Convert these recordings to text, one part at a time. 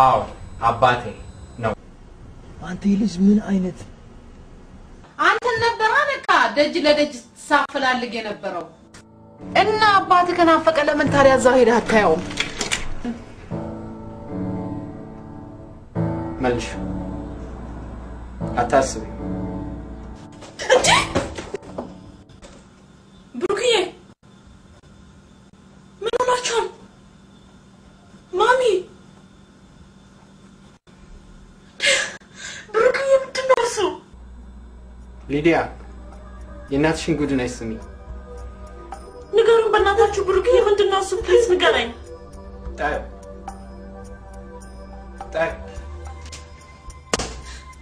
አዎ አባቴ ነው አንተ ልጅ ምን አይነት አንተ ነበር አለካ ደጅ ለደጅ ሳፈላልግ የነበረው እና አባቴ ከናፈቀ ለምን ታዲያ እዛው ሄደህ አታየውም መልሽ አታስቢ እንዴ ብሩክዬ ምን ሆናችሁ ማሚ ብሩክዬ ምንድነው እሱ ሊዲያ የእናትሽን ጉድ ነይ ስሚ ንገሩን በእናታችሁ ብሩክዬ ምንድነው እሱ ፕሊዝ ንገረኝ ታይ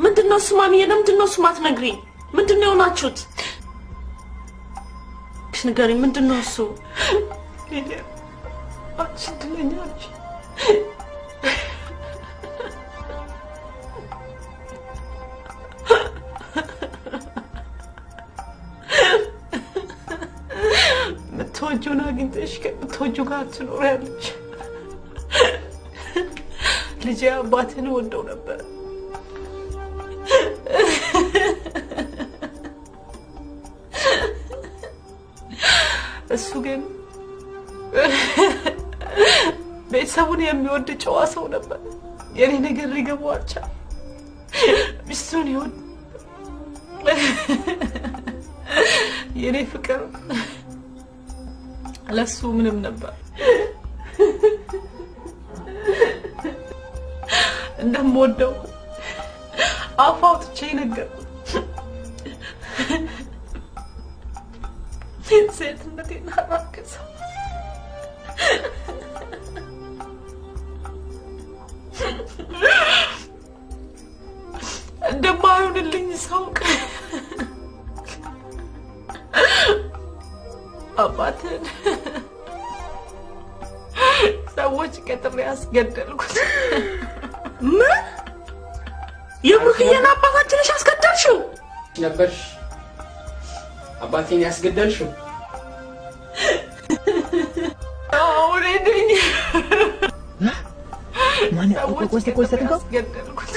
ምንድነው እሱ ማሚ ለምንድነው እሱ ማትነግሪኝ ምንድነው ሆናችሁት ንገሪኝ ምንድነው እሱ ሊዲያ አትሽድልኛለሽ ምትወጂውን አግኝተሽ ከምትወጂው ጋር ትኖሪያለሽ ልጄ አባቴን ወደው ነበር እሱ ግን ቤተሰቡን የሚወድ ጨዋ ሰው ነበር የኔ ነገር ሊገባው አልቻለም ሚስቱን ይወድ የኔ ፍቅር ለሱ ምንም ነበር እንደምወደው አፋውጥቼ ነገር ሴትነቴን አራከሰ እንደማይሆንልኝ ሳውቅ አባቴን ሰዎች ቀጥሬ አስገደልኩት ምን የብሩክዬን አባታችንሽ አስገደልሽው ነበርሽ አባቴን ያስገደልሽው አሁን እኔ ማን ቆይ አስገደልኩት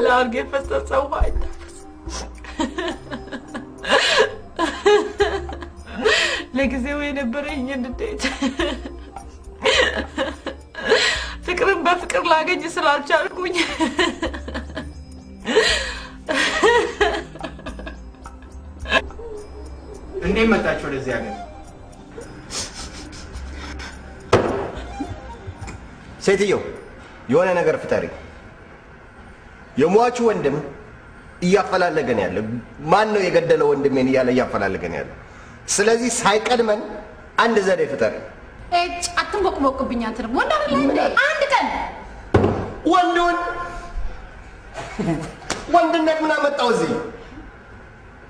ላርጌ ፈሰሰው አይታፈስ ለጊዜው የነበረኝ እንዴት ፍቅርን በፍቅር ላገኝ ስላልቻልኩኝ እንዴት መጣችሁ ወደዚህ ሀገር ሴትዮ የሆነ ነገር ፍጠሪ የሟቹ ወንድም እያፈላለገን ያለ ማን ነው የገደለው ወንድሜን እያለ እያፈላለገን ያለ ስለዚህ ሳይቀድመን አንድ ዘዴ ፍጠሪ አትንቦቅቦቅብኝ አንተ ደግሞ ወንድ አይደል አንድ ቀን ወንድነት ምን አመጣው እዚህ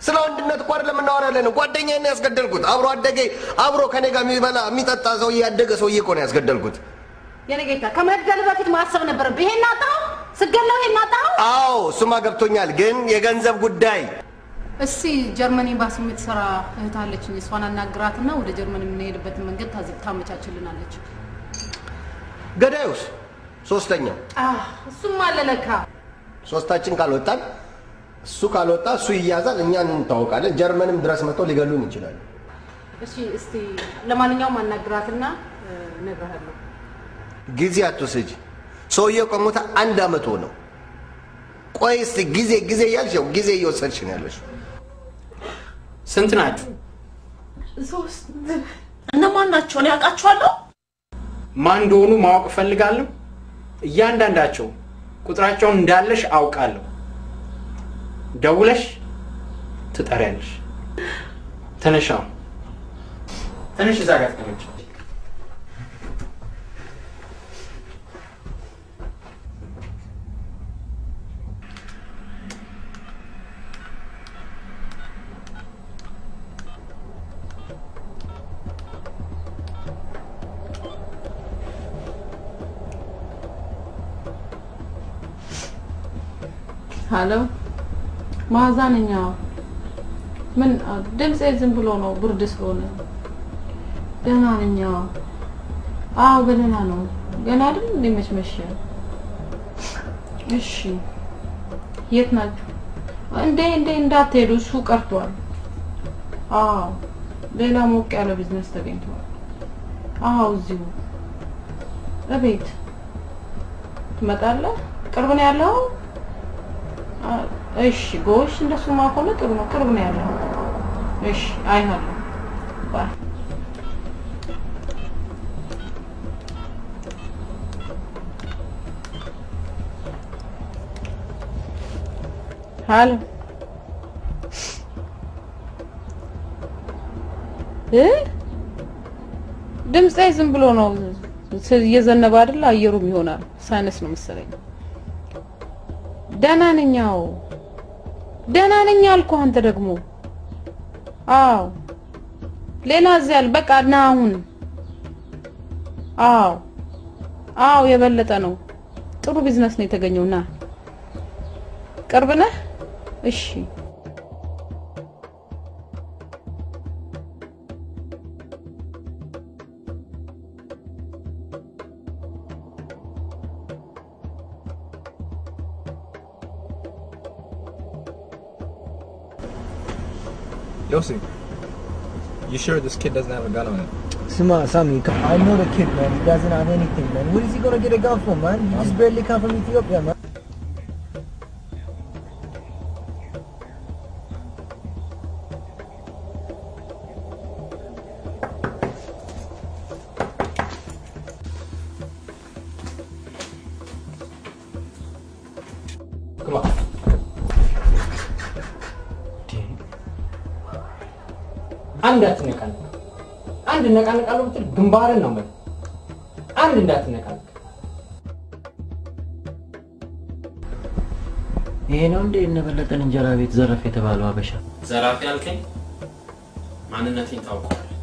ስለ ወንድነት ቆር ለምናወራለን ጓደኛዬን ያስገደልኩት አብሮ አደገ አብሮ ከኔ ጋር የሚበላ የሚጠጣ ሰው ያደገ ሰው እኮ ነው ያስገደልኩት የነገታ ከመገደል በፊት ማሰብ ነበርብህ ይሄን አጣው ስገለው ይሄን አጣው አዎ እሱማ ገብቶኛል ግን የገንዘብ ጉዳይ እሺ ጀርመኒ ኤምባሲ የምትሰራ እህት አለችኝ እሷን አናግራትና ወደ ጀርመን የምንሄድበት መንገድ ታመቻችልናለች ገዳዩስ ሶስተኛው እሱም አለለካ ሶስታችን ካልወጣን እሱ ካልወጣ እሱ ይያዛል እኛ እንታወቃለን ጀርመንም ድረስ መጥተው ሊገሉን ይችላል እሺ እስቲ ለማንኛውም አናግራትና ነግረሃለሁ ጊዜ አትወስጂ ሰውየው ከሞተ 1 አመት ሆነው ቆይ እስቲ ጊዜ ያልሽው ጊዜ እየወሰድሽ ነው ያለሽ ስንት ናችሁ ሶስት እነማን ናቸው እኔ አውቃቸዋለሁ ማን እንደሆኑ ማወቅ ፈልጋለሁ እያንዳንዳቸው ቁጥራቸውን እንዳለሽ አውቃለሁ ደውለሽ ትጠሪያለሽ ተነሻው ተነሽ ዛጋት ከመጭ Hello ማዛንኛ ምን ድምጽ ዝም ብሎ ነው ብርድ ስለሆነ ደህና ነኝ አዎ በደህና ነው ገና አይደል እንዴ መሽመሽ እሺ የት ናችሁ እንዴ እንዳትሄዱ እሱ ቀርቷል አዎ ሌላ ሞቅ ያለ ቢዝነስ ተገኝቷል አዎ እዚሁ እቤት ትመጣለህ ቅርብ ነው ያለው እሺ ጎሽ እንደሱ ማቆለ ጥሩ ነው ቅርብ ነው ያለው እሺ አይሃለሁ ባይ Hallo. ድምጽ ዝም ብሎ ነው እየዘነበ አይደል አየሩም ይሆናል ሳይነስ ነው መሰለኝ ደህና ነኝ አልኩህ አንተ ደግሞ ሌላ እዚያል በቃ ና አሁን አዎ የበለጠ ነው ጥሩ ቢዝነስ ነው የተገኘውና ቅርብ ነህ እሺ Yossi, you sure this kid doesn't have a gun on him? Sammy, I know the kid, man. He doesn't have anything, man. Where is he gonna get a gun from, man? He just barely come from Ethiopia, man. Come on. አንድ ነቃነቃሉ ብትል ግንባርን ነው ማለት አንድ እንዳትነቃነቅ ይሄ ነው እንደ እነበለጠን እንጀራ ቤት ዘረፍ የተባለው አበሻ ዘራፊ አልከኝ ማንነቴን ታውቀዋለህ